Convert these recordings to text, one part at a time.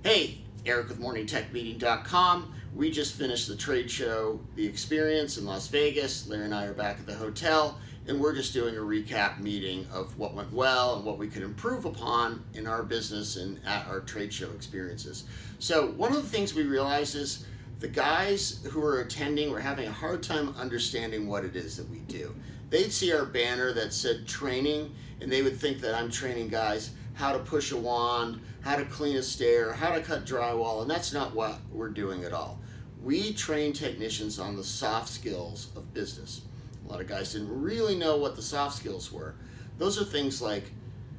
Hey, Eric with MorningTechMeeting.com. We just finished the trade show, The Experience in Las Vegas. Larry and I are back at the hotel, and we're just doing a recap meeting of what went well and what we could improve upon in our business and at our trade show experiences. So one of the things we realized is the guys who were attending were having a hard time understanding what it is that we do. They'd see our banner that said training, and they would think that I'm training guys how to push a wand, how to clean a stair, how to cut drywall, and that's not what we're doing at all. We train technicians on the soft skills of business. A lot of guys didn't really know what the soft skills were. Those are things like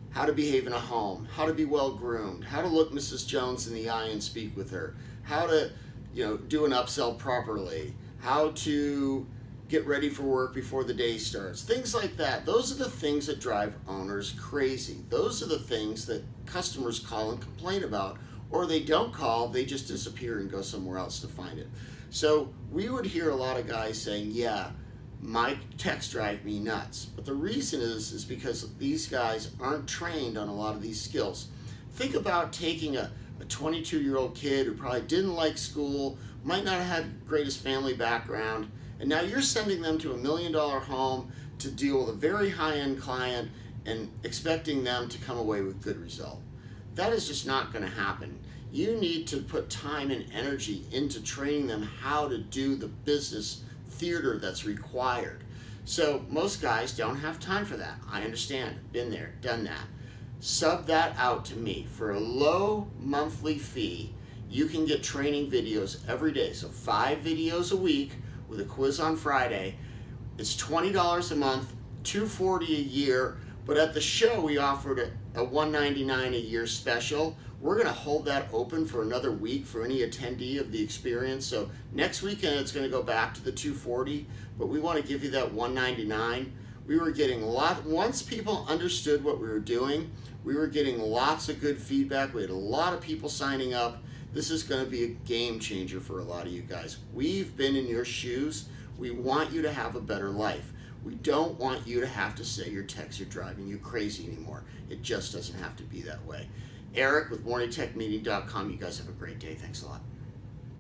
how to behave in a home, how to be well groomed, how to look Mrs. Jones in the eye and speak with her, how to do an upsell properly, how to get ready for work before the day starts, things like that. Those are the things that drive owners crazy. Those are the things that customers call and complain about, or they don't call, they just disappear and go somewhere else to find it. So we would hear a lot of guys saying, yeah, my techs drive me nuts. But the reason is because these guys aren't trained on a lot of these skills. Think about taking a 22-year-old kid who probably didn't like school, might not have had the greatest family background, and now you're sending them to $1 million home to deal with a very high-end client and expecting them to come away with good result. That is just not going to happen. You need to put time and energy into training them how to do the business theater that's required. So most guys don't have time for that. I understand. Been there, done that. Sub that out to me. For a low monthly fee, you can get training videos every day. So 5 videos a week with a quiz on Friday. It's $20 a month, $240 a year, but at the show we offered a $199 a year special. We're going to hold that open for another week for any attendee of the experience. So next weekend it's going to go back to the $240, but we want to give you that $199. We were getting once people understood what we were doing, we were getting lots of good feedback. We had a lot of people signing up. This is going to be a game changer for a lot of you guys. We've been in your shoes. We want you to have a better life. We don't want you to have to say your techs are driving you crazy anymore. It just doesn't have to be that way. Eric with MorningTechMeeting.com. You guys have a great day. Thanks a lot.